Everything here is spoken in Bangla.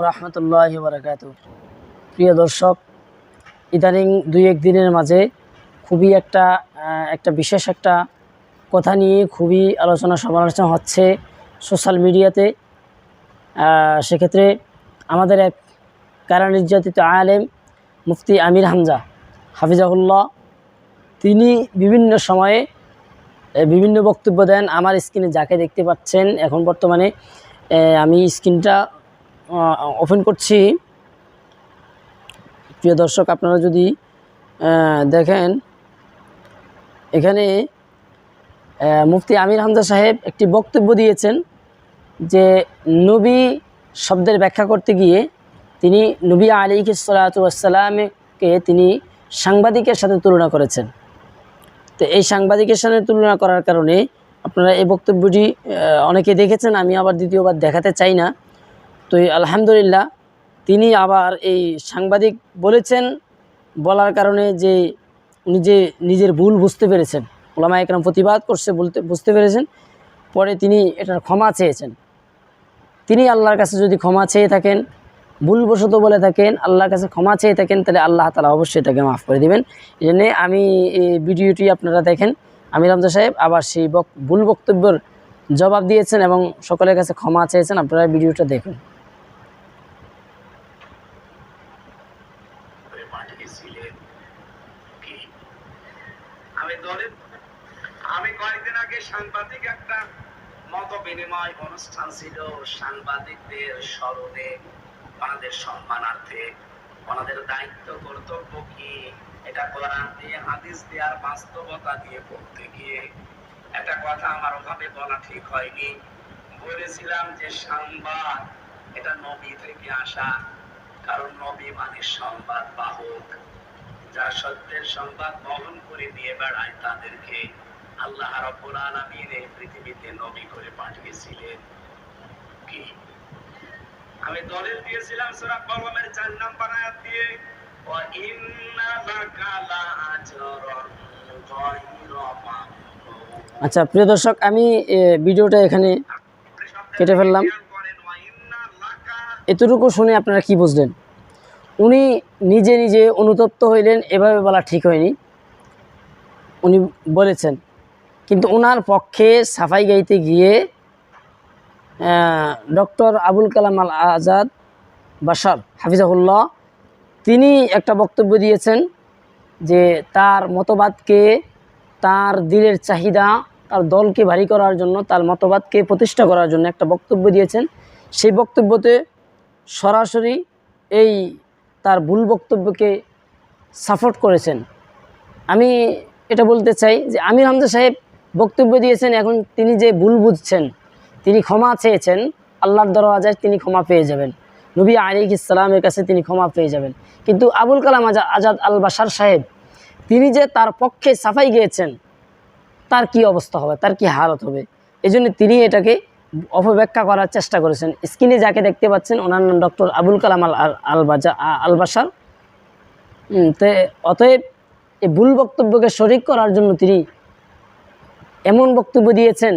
রহমতুল্লাহি ওয়া বারাকাতুহু। প্রিয় দর্শক, ইদানিং দুই এক দিনের মাঝে খুবই একটা বিশেষ একটা কথা নিয়ে খুবই আলোচনা সমালোচনা হচ্ছে সোশ্যাল মিডিয়াতে। সেক্ষেত্রে আমাদের এক কারা নির্যাতিত আলেম মুফতি আমির হামজা হাফিজাহুল্লাহ, তিনি বিভিন্ন সময়ে বিভিন্ন বক্তব্য দেন। আমার স্ক্রিনে যাকে দেখতে পাচ্ছেন এখন বর্তমানে, আমি স্ক্রিনটা ওপেন করছি। প্রিয় দর্শক, আপনারা যদি দেখেন, এখানে মুফতি আমির হামজা সাহেব একটি বক্তব্য দিয়েছেন যে নবী শব্দের ব্যাখ্যা করতে গিয়ে তিনি নবী আলাইহিস সালাতু ওয়াস সালামকে তিনি সাংবাদিকের সাথে তুলনা করেছেন। তো এই সাংবাদিকের সাথে তুলনা করার কারণে আপনারা এই বক্তব্যটি অনেকে দেখেছেন, আমি আবার দ্বিতীয়বার দেখাতে চাই না। তো আলহামদুলিল্লাহ, তিনি আবার এই সাংবাদিক বলেছেন বলার কারণে যে উনি যে নিজের ভুল বুঝতে পেরেছেন, উলামা একরাম প্রতিবাদ করছে বুঝতে পেরেছেন, পরে তিনি এটার ক্ষমা চেয়েছেন। তিনি আল্লাহর কাছে যদি ক্ষমা চেয়ে থাকেন, ভুলবশত বলে থাকেন, আল্লাহর কাছে ক্ষমা চেয়ে থাকেন, তাহলে আল্লাহ তাআলা অবশ্যই তাকে মাফ করে দিবেন। এই জন্যে আমি এই ভিডিওটি আপনারা দেখেন, আমির হামজা সাহেব আবার সেই ভুল বক্তব্যের জবাব দিয়েছেন এবং সকলের কাছে ক্ষমা চেয়েছেন। আপনারা ভিডিওটা দেখুন। আমি কয়েকদিন আগে সাংবাদিক একটা মত বিনিময় অনুষ্ঠান ছিল, সাংবাদিকদের স্মরণে, ওনাদের সম্মানার্থে, ওনাদের দায়িত্ব কর্তব্য কি এটা কোরআন দিয়ে হাদিস দিয়ে আর বাস্তবতা দিয়ে বলতে গিয়ে একটা কথা আমার ওভাবে বলা ঠিক হয়নি। বলেছিলাম যে সংবাদ এটা নবী থেকে আসা, কারণ নবী মানে সংবাদ বাহক, যারা সত্যের সংবাদ বহন করে দিয়ে বেড়ায় তাদেরকে আল্লাহ রাব্বুল আলামিন এই পৃথিবীতে নবী করে পাঠিয়েছিলেন। কি আমি দলিল দিয়েছিলাম সূরা কলমের 4 নম্বর আয়াত দিয়ে, ওয়া ইন্না লাকা লাআজরান গায়রা মামনুন। আচ্ছা প্রিয় দর্শক, আমি ভিডিওটা এখানে কেটে ফেললাম। এতটুকু শুনে আপনারা কি বুঝলেন? উনি নিজে নিজে অনুতপ্ত হইলেন, এভাবে বলা ঠিক হয়নি, উনি বলেছেন। কিন্তু ওনার পক্ষে সাফাই গাইতে গিয়ে ডক্টর আবুল কালাম আল আজাদ বাশার হাফিজাহুল্লাহ, তিনি একটা বক্তব্য দিয়েছেন যে তার মতবাদকে, তার দিলের চাহিদা, তার দলকে ভারী করার জন্য, তার মতবাদকে প্রতিষ্ঠা করার জন্য একটা বক্তব্য দিয়েছেন। সেই বক্তব্যতে সরাসরি এই তার ভুল বক্তব্যকে সাপোর্ট করেছেন। আমি এটা বলতে চাই যে আমির হামজা সাহেব বক্তব্য দিয়েছেন, এখন তিনি যে ভুল বুঝছেন, তিনি ক্ষমা চেয়েছেন, আল্লাহর দরওয়াজায় তিনি ক্ষমা পেয়ে যাবেন, নবী আলাইহিস সালামের কাছে তিনি ক্ষমা পেয়ে যাবেন। কিন্তু আবুল কালাম আজাদ আল বাশার সাহেব, তিনি যে তার পক্ষে সাফাই গিয়েছেন, তার কি অবস্থা হবে, তার কি হালত হবে, এই জন্য তিনি এটাকে অপব্যাখ্যা করার চেষ্টা করেছেন। স্ক্রিনে যাকে দেখতে পাচ্ছেন ওনার নাম ডক্টর আবুল কালাম আল বাশার। অতএব এই ভুল বক্তব্যকে শরিক করার জন্য তিনি এমন বক্তব্য দিয়েছেন